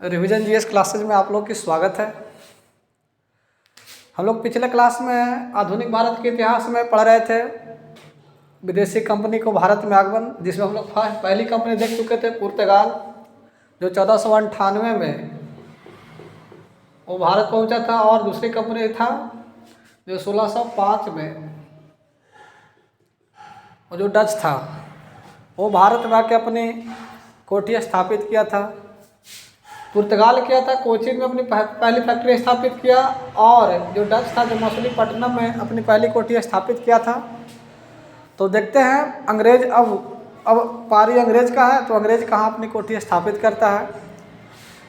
Revision GS classes में आप लोग की स्वागत है। हम लोग पिछले क्लास में आधुनिक भारत के इतिहास में पढ़ रहे थे विदेशी कंपनी को भारत में आगमन, जिसमें हम लोग पहली कंपनी देख चुके थे पुर्तगाल, जो 1498 में वो भारत पहुंचा था, और दूसरी कंपनी था जो 1605 में वो जो डच था वो भारत में आके अपनी कोठी स्थापित किया था। पुर्तगाल किया था कोचीन में अपनी पहली फैक्ट्री स्थापित किया, और जो डच था जो मछलीपट्टनम में अपनी पहली कोठी स्थापित किया था। तो देखते हैं अंग्रेज अब पारी अंग्रेज का है, तो अंग्रेज कहाँ अपनी कोठी स्थापित करता है,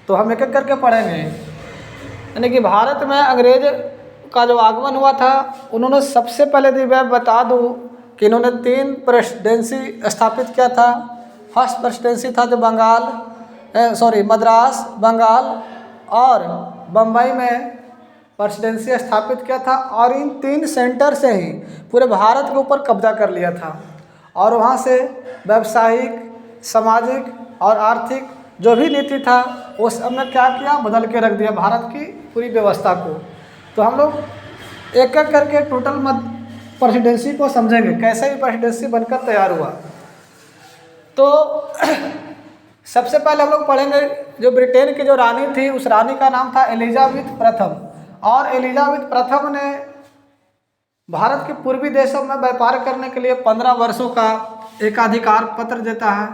तो हम एक एक करके पढ़ेंगे। यानी कि भारत में अंग्रेज का जो आगमन हुआ था, उन्होंने सबसे पहले मैं बता दूँ कि इन्होंने 3 प्रेसिडेंसी स्थापित किया था। फर्स्ट प्रेसिडेंसी था जो मद्रास, बंगाल और बम्बई में प्रेसिडेंसी स्थापित किया था, और इन 3 सेंटर से ही पूरे भारत के ऊपर कब्जा कर लिया था, और वहाँ से व्यावसायिक, सामाजिक और आर्थिक जो भी नीति था वो सब में क्या किया, बदल के रख दिया भारत की पूरी व्यवस्था को। तो हम लोग एक एक करके टोटल प्रेसिडेंसी को समझेंगे, कैसे ही प्रेसिडेंसी बनकर तैयार हुआ। तो सबसे पहले हम लोग पढ़ेंगे जो ब्रिटेन की जो रानी थी, उस रानी का नाम था एलिजाबेथ प्रथम, और एलिजाबेथ प्रथम ने भारत के पूर्वी देशों में व्यापार करने के लिए 15 वर्षों का एकाधिकार पत्र देता है।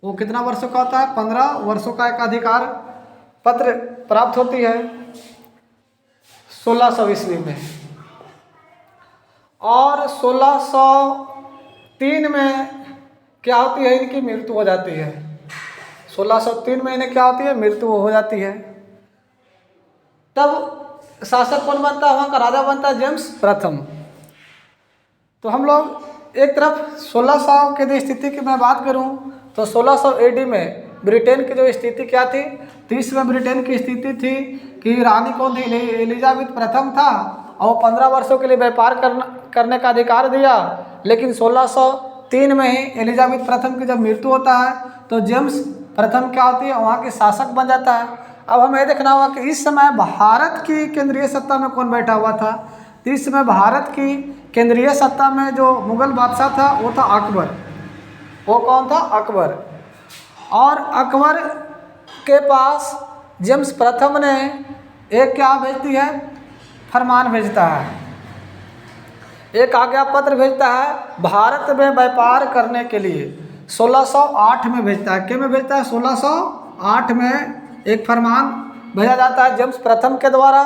वो कितना वर्षों का होता है? 15 वर्षों का एकाधिकार पत्र प्राप्त होती है 1600 ईस्वी में, और 1603 में क्या होती है, इनकी मृत्यु हो जाती है। 1603 में इन्हें क्या होती है, मृत्यु हो जाती है। तब शासक कौन बनता है? वहाँ का राजा बनता है जेम्स प्रथम। तो हम लोग एक तरफ 1600 की स्थिति की मैं बात करूँ तो 1600 एडी में ब्रिटेन की जो स्थिति क्या थी, तो इसमें ब्रिटेन की स्थिति थी कि रानी कौन थी, एलिजाबेथ प्रथम था, और वो 15 वर्षों के लिए व्यापार करने का अधिकार दिया। लेकिन 1603 में ही एलिजाबेथ प्रथम की जब मृत्यु होता है तो जेम्स प्रथम क्या होती है, वहाँ के शासक बन जाता है। अब हमें ये देखना होगा कि इस समय भारत की केंद्रीय सत्ता में कौन बैठा हुआ था। तो इस समय भारत की केंद्रीय सत्ता में जो मुगल बादशाह था वो था अकबर। वो कौन था? अकबर। और अकबर के पास जेम्स प्रथम ने एक क्या भेजती है, फरमान भेजता है, एक आज्ञा पत्र भेजता है भारत में व्यापार करने के लिए। 1608 में भेजता है। क्या में भेजता है? 1608 में एक फरमान भेजा जाता है जेम्स प्रथम के द्वारा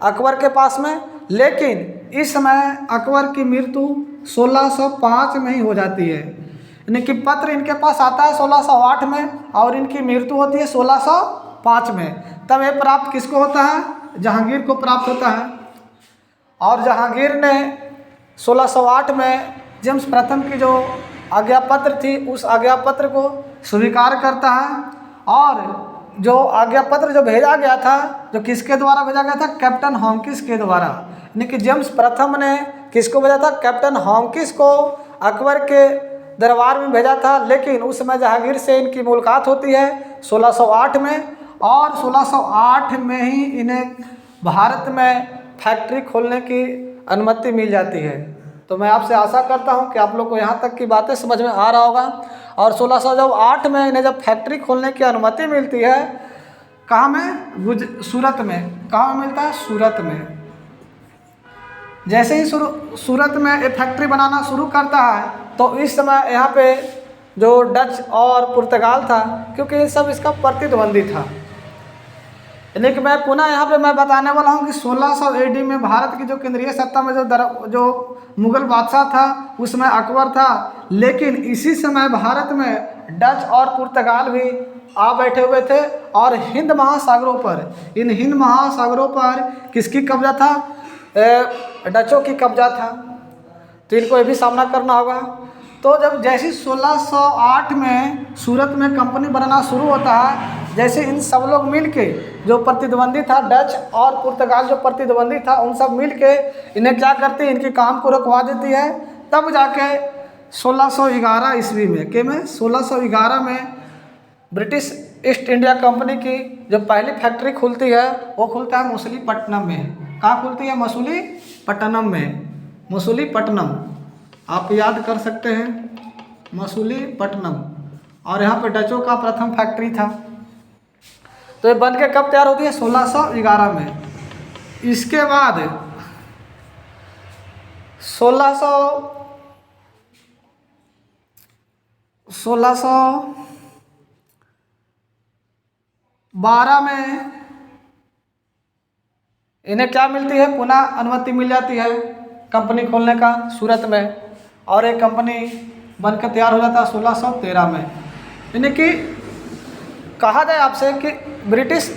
अकबर के पास में। लेकिन इस समय अकबर की मृत्यु 1605 में ही हो जाती है। यानी कि पत्र इनके पास आता है 1608 में, और इनकी मृत्यु होती है 1605 में। तब ये प्राप्त किसको होता है? जहांगीर को प्राप्त होता है। और जहांगीर ने 1608 में जेम्स प्रथम की जो आज्ञा पत्र थी, उस आज्ञा पत्र को स्वीकार करता है। और जो आज्ञा पत्र जो भेजा गया था, जो किसके द्वारा भेजा गया था? कैप्टन हॉकिंस के द्वारा। यानी कि जेम्स प्रथम ने किसको भेजा था? कैप्टन हॉकिंस को अकबर के दरबार में भेजा था। लेकिन उस समय जहांगीर से इनकी मुलाकात होती है 1608 में, और 1608 में ही इन्हें भारत में फैक्ट्री खोलने की अनुमति मिल जाती है। तो मैं आपसे आशा करता हूं कि आप लोग को यहाँ तक की बातें समझ में आ रहा होगा। और 1608 में इन्हें जब फैक्ट्री खोलने की अनुमति मिलती है, कहाँ में? सूरत में। कहाँ में मिलता है? सूरत में। जैसे ही सूरत में ये फैक्ट्री बनाना शुरू करता है, तो इस समय यहाँ पे जो डच और पुर्तगाल था, क्योंकि ये सब इसका प्रतिद्वंदी था। यानी कि मैं पुनः यहाँ पे मैं बताने वाला हूँ कि 1600 एडी में भारत की जो केंद्रीय सत्ता में जो मुगल बादशाह था, उसमें अकबर था। लेकिन इसी समय भारत में डच और पुर्तगाल भी आ बैठे हुए थे, और हिंद महासागरों पर, इन हिंद महासागरों पर किसकी कब्जा था? डचों की कब्जा था। तो इनको ये भी सामना करना होगा। तो जब जैसे 1608 में सूरत में कंपनी बनाना शुरू होता है, जैसे इन सब लोग मिल के, जो प्रतिद्वंदी था डच और पुर्तगाल जो प्रतिद्वंदी था, उन सब मिल के इन्हें क्या करती है, इनके काम को रुकवा देती है। तब जाके 1611 ईस्वी में, 1611 में ब्रिटिश ईस्ट इंडिया कंपनी की जो पहली फैक्ट्री खुलती है वो खुलता है मछलीपट्टनम में। कहाँ खुलती है? मछलीपट्टनम में। मछलीपट्टनम आप याद कर सकते हैं, मछलीपट्टनम। और यहाँ पे डचों का प्रथम फैक्ट्री था। तो ये बन के कब तैयार होती है? 1611 में। इसके बाद 1612 में इन्हें क्या मिलती है? पुनः अनुमति मिल जाती है कंपनी खोलने का सूरत में। और एक कंपनी बनकर तैयार हो जाता है 1613 में। यानी कि कहा जाए आपसे कि ब्रिटिश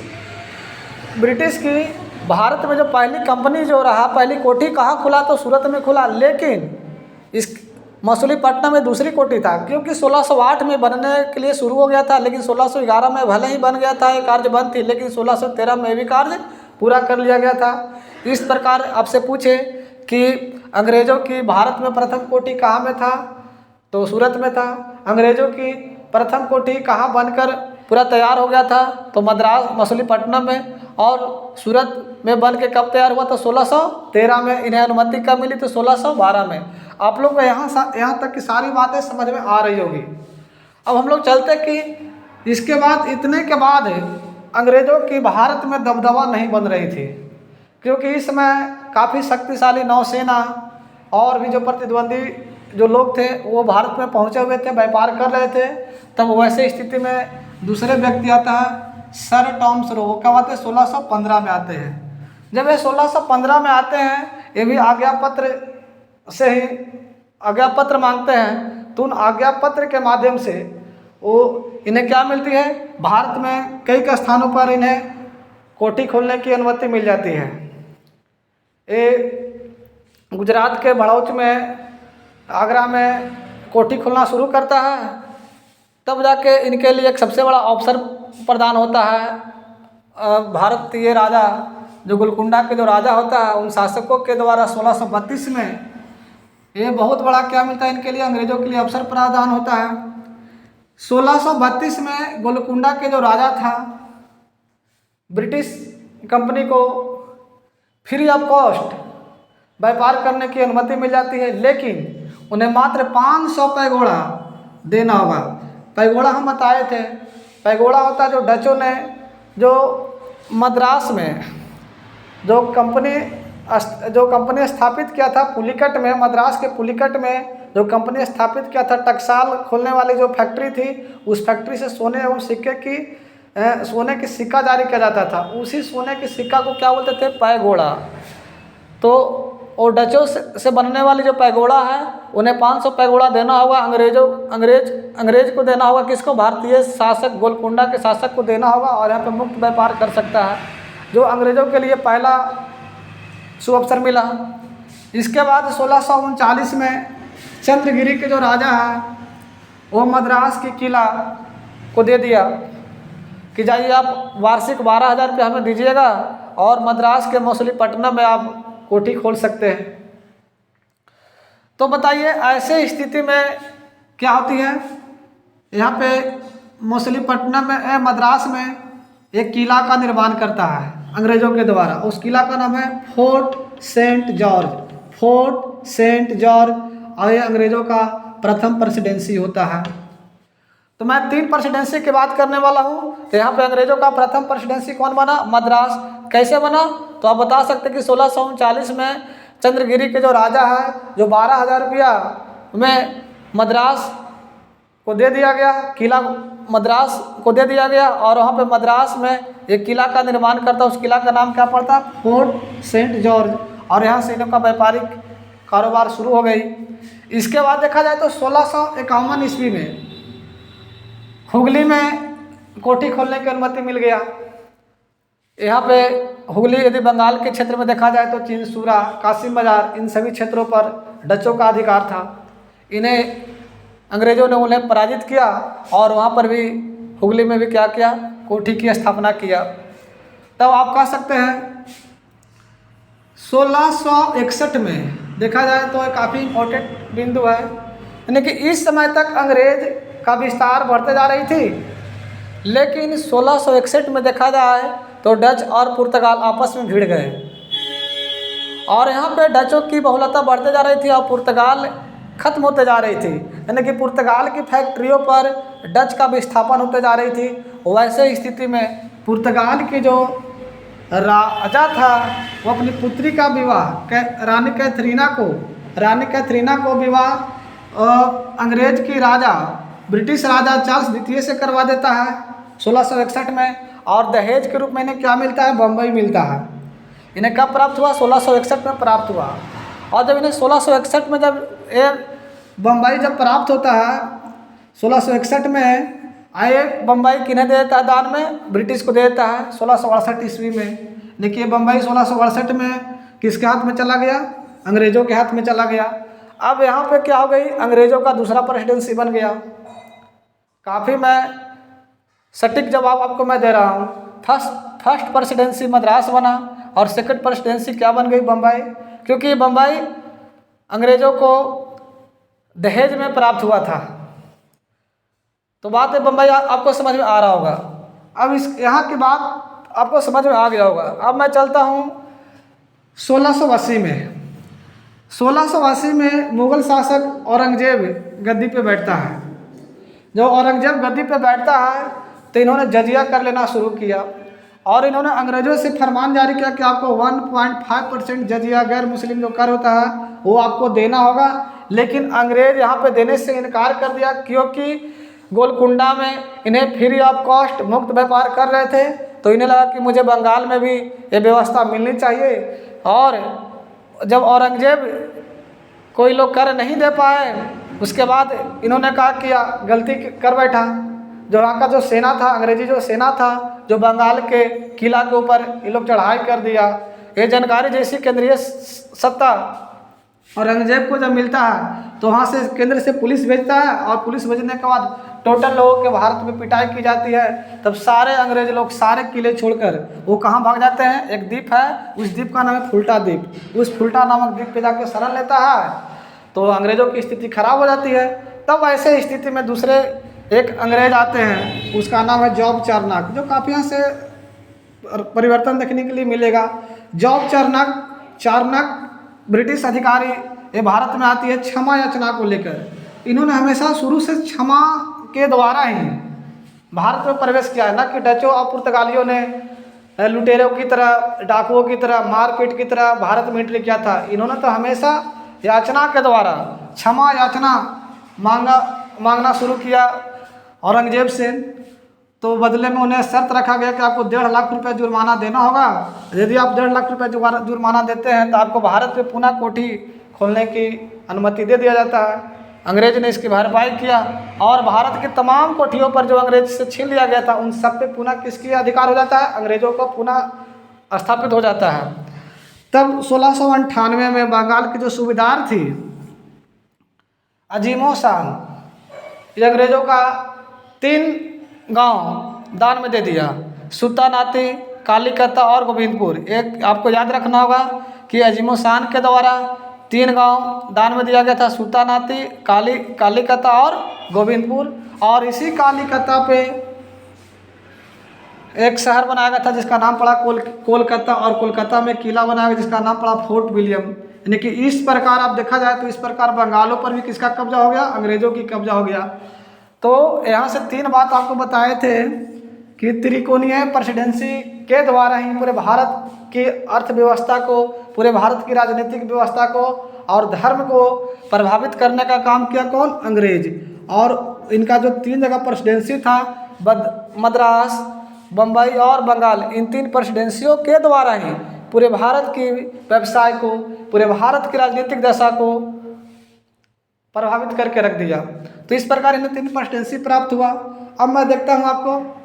की भारत में जो पहली कंपनी जो रहा, पहली कोठी कहाँ खुला? तो सूरत में खुला। लेकिन इस मछलीपट्टनम में दूसरी कोठी था, क्योंकि 1608 में बनने के लिए शुरू हो गया था, लेकिन 1611 में भले ही बन गया था, ये कार्य बंद थी, लेकिन 1613 में भी कार्य पूरा कर लिया गया था। इस प्रकार आपसे पूछे कि अंग्रेज़ों की भारत में प्रथम कोठी कहाँ में था? तो सूरत में था। अंग्रेज़ों की प्रथम कोठी कहाँ बनकर पूरा तैयार हो गया था? तो मद्रास मछलीपट्टनम में। और सूरत में बन के कब तैयार हुआ? तो 1613 में। इन्हें अनुमति कब मिली? तो 1612 में। आप लोग को यहाँ तक की सारी बातें समझ में आ रही होगी। अब हम लोग चलते कि इसके बाद, इतने के बाद अंग्रेज़ों की भारत में दबदबा नहीं बन रही थी, क्योंकि इस समय काफ़ी शक्तिशाली नौसेना और भी जो प्रतिद्वंदी जो लोग थे वो भारत में पहुँचे हुए थे, व्यापार कर रहे थे। तब वैसे स्थिति में दूसरे व्यक्ति आता है, सर टॉमस रो। कब आते हैं? 1615 में आते हैं। जब ये 1615 में आते हैं, ये भी आज्ञा पत्र से ही आज्ञा पत्र मांगते हैं। तो उन आज्ञा पत्र के माध्यम से वो इन्हें क्या मिलती है? भारत में कई स्थानों पर इन्हें कोठी खोलने की अनुमति मिल जाती है। ये गुजरात के भड़ौच में, आगरा में कोठी खोलना शुरू करता है। तब जाके इनके लिए एक सबसे बड़ा अवसर प्रदान होता है। भारतीय राजा जो गोलकुंडा के जो राजा होता है, उन शासकों के द्वारा 1632 में ये बहुत बड़ा क्या मिलता है इनके लिए? अंग्रेज़ों के लिए अवसर प्रदान होता है। 1632 में गोलकुंडा के जो राजा था, ब्रिटिश कंपनी को फ्री ऑफ कॉस्ट व्यापार करने की अनुमति मिल जाती है, लेकिन उन्हें मात्र 500 पैगोड़ा देना होगा। पैगोड़ा हम बताए थे, पैगोड़ा होता है जो डचों ने जो मद्रास में जो कंपनी स्थापित किया था पुलिकट में, मद्रास के पुलिकट में जो कंपनी स्थापित किया था, टकसाल खोलने वाली जो फैक्ट्री थी, उस फैक्ट्री से सोने एवं सोने की सिक्का जारी किया जाता था। उसी सोने के सिक्का को क्या बोलते थे? पैगोड़ा। तो और डचों से बनने वाली जो पैगोड़ा है, उन्हें 500 पैगोड़ा देना होगा। अंग्रेज को देना होगा। किसको? भारतीय शासक गोलकुंडा के शासक को देना होगा, और यहाँ पे मुक्त व्यापार कर सकता है, जो अंग्रेज़ों के लिए पहला शुभ अवसर मिला। इसके बाद 1639 में चंद्रगिरी के जो राजा है, वो मद्रास के किला को दे दिया कि जाइए आप वार्षिक 12,000 रुपये हमें दीजिएगा, और मद्रास के मछलीपट्टनम में आप कोठी खोल सकते हैं। तो बताइए ऐसे स्थिति में क्या होती है? यहाँ पे मछलीपट्टनम में, मद्रास में एक किला का निर्माण करता है अंग्रेज़ों के द्वारा। उस किला का नाम है Fort Saint George. Fort Saint George, और ये अंग्रेज़ों का प्रथम प्रेसिडेंसी होता है। तो मैं 3 प्रेसिडेंसी की बात करने वाला हूँ। तो यहाँ पे अंग्रेज़ों का प्रथम प्रेसिडेंसी कौन बना? मद्रास। कैसे बना? तो आप बता सकते कि 1639 में चंद्रगिरी के जो राजा है, जो 12,000 रुपया में मद्रास को दे दिया गया, किला मद्रास को दे दिया गया, और वहाँ पे मद्रास में एक किला का निर्माण करता। उस किला का नाम क्या पड़ता? Fort Saint George. और यहाँ से इनका व्यापारिक कारोबार शुरू हो गई। इसके बाद देखा जाए तो 1651 ईस्वी में हुगली में कोठी खोलने की अनुमति मिल गया। यहाँ पे हुगली यदि बंगाल के क्षेत्र में देखा जाए तो चिंसूरा, कासिम बाजार, इन सभी क्षेत्रों पर डचों का अधिकार था। इन्हें अंग्रेज़ों ने उन्हें पराजित किया, और वहाँ पर भी हुगली में भी क्या किया? कोठी की स्थापना किया। तब आप कह सकते हैं 1661 में देखा जाए तो काफ़ी इम्पोर्टेंट बिंदु है, यानी कि इस समय तक अंग्रेज का विस्तार बढ़ते जा रही थी। लेकिन 1661 में देखा जाए तो डच और पुर्तगाल आपस में भिड़ गए और यहाँ पे डचों की बहुलता बढ़ते जा रही थी और पुर्तगाल खत्म होते जा रही थी, यानी कि पुर्तगाल की फैक्ट्रियों पर डच का विस्थापन होते जा रही थी। वैसे स्थिति में पुर्तगाल की जो राजा था वो अपनी पुत्री का विवाह रानी कैथरीना को विवाह अंग्रेज की राजा ब्रिटिश राजा चार्ल्स द्वितीय से करवा देता है 1661 में। और दहेज के रूप में इन्हें क्या मिलता है? बम्बई मिलता है। इन्हें कब प्राप्त हुआ? 1661 में प्राप्त हुआ। और जब इन्हें 1661 में जब ये बम्बई जब प्राप्त होता है 1661 में आए बम्बई किन्हें दे देता है दान में? ब्रिटिश को दे देता है 1668 ईस्वी में। देखिए बम्बई 1668 में किसके हाथ में चला गया? अंग्रेज़ों के हाथ में चला गया। अब यहाँ पे क्या हो गई? अंग्रेज़ों का दूसरा प्रेसिडेंसी बन गया। काफ़ी मैं सटीक जवाब आपको मैं दे रहा हूँ। फर्स्ट प्रेसिडेंसी मद्रास बना और सेकंड प्रेसिडेंसी क्या बन गई? बम्बई, क्योंकि बम्बई अंग्रेज़ों को दहेज में प्राप्त हुआ था। तो बात है बम्बई आपको समझ में आ रहा होगा। अब इस यहाँ की बात आपको समझ में आ गया होगा। अब मैं चलता हूँ 1680 में। 1680 में मुग़ल शासक औरंगजेब गद्दी पे बैठता है। जब औरंगजेब गद्दी पे बैठता है तो इन्होंने जजिया कर लेना शुरू किया और इन्होंने अंग्रेज़ों से फरमान जारी किया कि आपको 1.5% जजिया गैर मुस्लिम जो कर होता है वो आपको देना होगा। लेकिन अंग्रेज़ यहाँ पे देने से इनकार कर दिया, क्योंकि गोलकुंडा में इन्हें फ्री ऑफ कॉस्ट मुक्त व्यापार कर रहे थे। तो इन्हें लगा कि मुझे बंगाल में भी ये व्यवस्था मिलनी चाहिए। और जब औरंगजेब कोई लोग कर नहीं दे पाए उसके बाद इन्होंने कहा किया गलती कर बैठा। जो वहाँ का जो सेना था, अंग्रेजी जो सेना था, जो बंगाल के किला के ऊपर ये लोग चढ़ाई कर दिया। ये जानकारी जैसी केंद्रीय सत्ता औरंगजेब को जब मिलता है तो वहाँ से केंद्र से पुलिस भेजता है और पुलिस भेजने के बाद टोटल लोगों के भारत में पिटाई की जाती है। तब सारे अंग्रेज लोग सारे किले छोड़कर वो कहाँ भाग जाते हैं? एक द्वीप है, उस द्वीप का नाम है फुल्टा द्वीप। उस फुल्टा नामक द्वीप पे जाकर शरण लेता है तो अंग्रेज़ों की स्थिति खराब हो जाती है। तब ऐसे स्थिति में दूसरे एक अंग्रेज आते हैं, उसका नाम है जॉब चार्नक, जो काफ़ी यहाँ से परिवर्तन देखने के लिए मिलेगा। जॉब चार्नक ब्रिटिश अधिकारी ये भारत में आती है क्षमा याचना को लेकर। इन्होंने हमेशा शुरू से क्षमा के द्वारा ही भारत में प्रवेश किया है, ना कि डचों और पुर्तगालियों ने लुटेरों की तरह, डाकुओं की तरह, मारपीट की तरह भारत में एंट्री किया था। इन्होंने तो हमेशा याचना के द्वारा क्षमा याचना मांगना शुरू किया औरंगजेब से। तो बदले में उन्हें शर्त रखा गया कि आपको 1.5 लाख रुपए जुर्माना देना होगा। यदि आप 1.5 लाख रुपए जुर्माना देते हैं तो आपको भारत में पुनः कोठी खोलने की अनुमति दे दिया जाता है। अंग्रेज ने इसकी भरपाई किया और भारत की तमाम कोठियों पर जो अंग्रेज से छीन लिया गया था उन सब पे पुनः किसकी अधिकार हो जाता है? अंग्रेजों को पुनः स्थापित हो जाता है। तब 1698 में बंगाल की जो सूबेदार थी अजीमो शाह, ये अंग्रेजों का 3 गांव दान में दे दिया, सुल्तानाती, कालीकता और गोविंदपुर। एक आपको याद रखना होगा कि अजीमो शाह के द्वारा 3 गांव दान में दिया गया था, सुल्तानाती, कालीकता और गोविंदपुर। और इसी कालीकता पे एक शहर बनाया गया था जिसका नाम पड़ा कोलकाता, और कोलकाता में किला बनाया गया जिसका नाम पड़ा फोर्ट विलियम। यानी कि इस प्रकार आप देखा जाए तो इस प्रकार बंगालों पर भी किसका कब्जा हो गया? अंग्रेजों की कब्जा हो गया। तो यहाँ से 3 बात आपको बताए थे कि त्रिकोणीय प्रेसिडेंसी के द्वारा ही पूरे भारत की अर्थव्यवस्था को, पूरे भारत की राजनीतिक व्यवस्था को और धर्म को प्रभावित करने का काम किया कौन? अंग्रेज। और इनका जो 3 जगह प्रेसिडेंसी था, मद्रास, बम्बई और बंगाल, इन 3 प्रेसिडेंसियों के द्वारा ही पूरे भारत की व्यवसाय को, पूरे भारत की राजनीतिक दशा को प्रभावित करके रख दिया। तो इस प्रकार इन्हें 3 प्रेसिडेंसी प्राप्त हुआ। अब मैं देखता हूँ आपको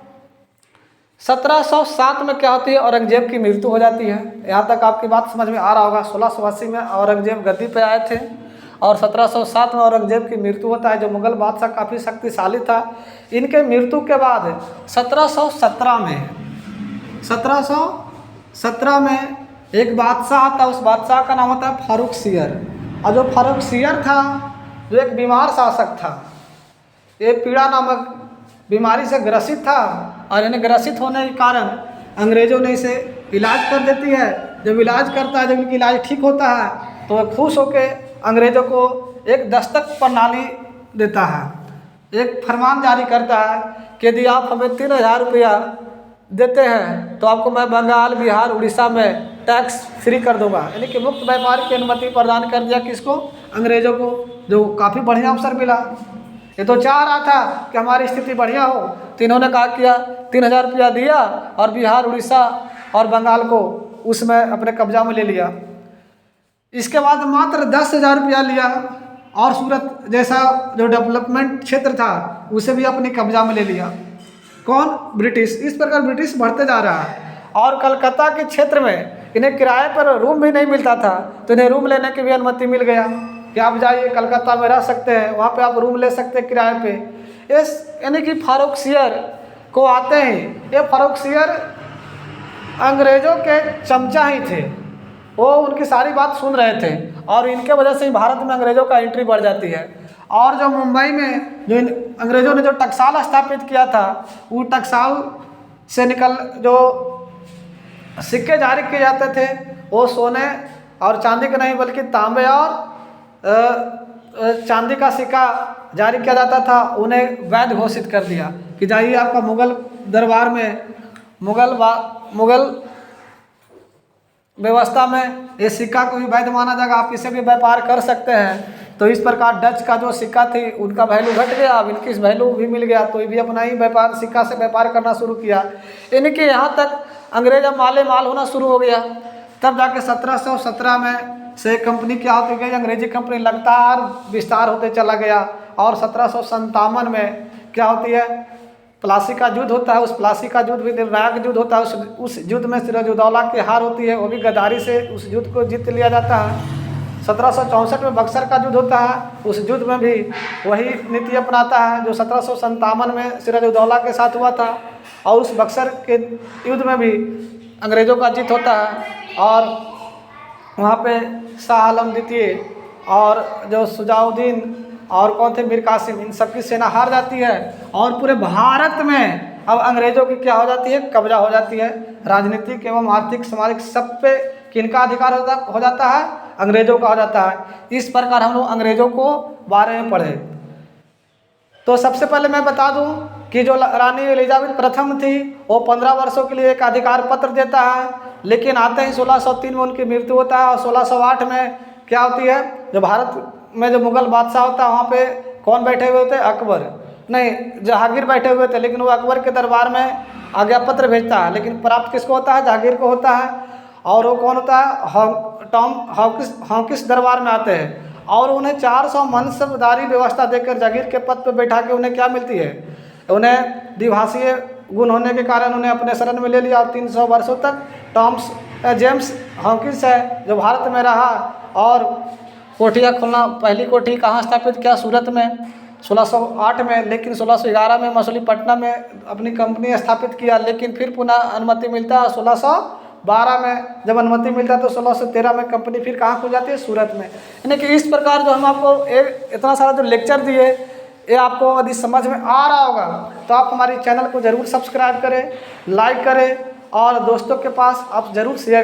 1707 में क्या होती है? औरंगजेब की मृत्यु हो जाती है। यहाँ तक आपकी बात समझ में आ रहा होगा। 1680 में औरंगजेब गद्दी पे आए थे और 1707 में औरंगजेब की मृत्यु होता है, जो मुगल बादशाह काफ़ी शक्तिशाली था। इनके मृत्यु के बाद 1717 में एक बादशाह आता, उस बादशाह का नाम होता है फारूक सियर। और जो फारूक सियर था जो एक बीमार शासक था, ये पीड़ा नामक बीमारी से ग्रसित था और इन्हें ग्रसित होने के कारण अंग्रेज़ों ने इसे इलाज कर देती है। जब इलाज करता है, जब इनकी इलाज ठीक होता है तो वह खुश होकर अंग्रेज़ों को एक दस्तक प्रणाली देता है, एक फरमान जारी करता है कि यदि आप हमें 3000 रुपया देते हैं तो आपको मैं बंगाल, बिहार, उड़ीसा में टैक्स फ्री कर दूंगा। यानी कि मुक्त व्यापार की अनुमति प्रदान कर दिया किसको? अंग्रेज़ों को, जो काफ़ी बढ़िया अवसर मिला। ये तो चाह रहा था कि हमारी स्थिति बढ़िया हो, तो इन्होंने कहा किया 3000 रुपया दिया और बिहार, उड़ीसा और बंगाल को उसमें अपने कब्जा में ले लिया। इसके बाद मात्र 10,000 रुपया लिया और सूरत जैसा जो डेवलपमेंट क्षेत्र था उसे भी अपने कब्जा में ले लिया। कौन? ब्रिटिश। इस प्रकार ब्रिटिश बढ़ते जा रहा है और कलकत्ता के क्षेत्र में इन्हें किराए पर रूम भी नहीं मिलता था, तो इन्हें रूम लेने की भी अनुमति मिल गया कि आप जाइए कलकत्ता में रह सकते हैं, वहाँ पे आप रूम ले सकते हैं किराए पे। इस यानी कि फारुखसियर को आते ही, ये फारुखसियर अंग्रेज़ों के चमचा ही थे, वो उनकी सारी बात सुन रहे थे और इनके वजह से ही भारत में अंग्रेज़ों का एंट्री बढ़ जाती है। और जो मुंबई में जो अंग्रेज़ों ने जो टकसाल स्थापित किया था, वो टकसाल से निकल जो सिक्के जारी किए जाते थे वो सोने और चांदी के नहीं बल्कि तांबे और चांदी का सिक्का जारी किया जाता था। उन्हें वैध घोषित कर दिया कि जाइए आपका मुग़ल दरबार में, मुग़ल व्यवस्था में ये सिक्का को भी वैध माना जाएगा, आप इसे भी व्यापार कर सकते हैं। तो इस प्रकार डच का जो सिक्का थी उनका वैल्यू घट गया, अब इनकी वैल्यू भी मिल गया, तो ये भी अपना ही व्यापार सिक्का से व्यापार करना शुरू किया। इनके यहाँ तक अंग्रेज अब माले माल होना शुरू हो गया। तब जाके 1717 में से कंपनी क्या होती गई, अंग्रेजी कंपनी लगातार विस्तार होते चला गया और 1757 में क्या होती है, प्लासी का युद्ध होता है। उस प्लासी का युद्ध भी निर्णायक युद्ध होता है। उस युद्ध में सिराजुद्दौला की हार होती है, वो भी गद्दारी से उस युद्ध को जीत लिया जाता है। 1764 में बक्सर का युद्ध होता है, उस युद्ध में भी वही नीति अपनाता है जो 1757 में सिराजुद्दौला के साथ हुआ था। और उस बक्सर के युद्ध में भी अंग्रेज़ों का जीत होता है और वहाँ पे शाह आलम द्वितीय और जो सुजाउद्दीन और कौन थे, मीर कासिम, इन सबकी सेना हार जाती है और पूरे भारत में अब अंग्रेज़ों की क्या हो जाती है, कब्जा हो जाती है। राजनीतिक एवं आर्थिक सामाजिक सब पे किनका अधिकार हो जाता है, अंग्रेज़ों का हो जाता है। इस प्रकार हम लोग अंग्रेज़ों को बारे में पढ़े। तो सबसे पहले मैं बता दूं कि जो रानी एलिजाबेथ प्रथम थी वो 15 वर्षों के लिए एक अधिकार पत्र देता है, लेकिन आते ही 1603 में उनकी मृत्यु होता है और 1608 में क्या होती है, जो भारत में जो मुग़ल बादशाह होता है वहाँ पे कौन बैठे हुए थे, अकबर नहीं, जहांगीर बैठे हुए थे, लेकिन वो अकबर के दरबार में आज्ञा पत्र भेजता है, लेकिन प्राप्त किसको होता है, जहांगीर को होता है। और वो कौन होता है, टॉम हॉकिंस दरबार में आते हैं और उन्हें 400 मनसबदारी व्यवस्था देकर जागीर के पद पर बैठा के उन्हें क्या मिलती है, उन्हें द्विभाषीय गुण होने के कारण उन्हें अपने शरण में ले लिया और 300 वर्षों तक जेम्स हॉकिंस है जो भारत में रहा और कोठियाँ खोलना, पहली कोठी कहाँ स्थापित किया, सूरत में 1608 में, लेकिन 1611 में मछलीपट्टनम में अपनी कंपनी स्थापित किया, लेकिन फिर पुनः अनुमति मिलता है 1612 में। जब अनुमति मिलता है तो 1613 में कंपनी फिर कहाँ खुल जाती है, सूरत में। यानी कि इस प्रकार जो हम आपको इतना सारा जो लेक्चर दिए, ये आपको यदि समझ में आ रहा होगा तो आप हमारे चैनल को ज़रूर सब्सक्राइब करें, लाइक करें और दोस्तों के पास आप ज़रूर शेयर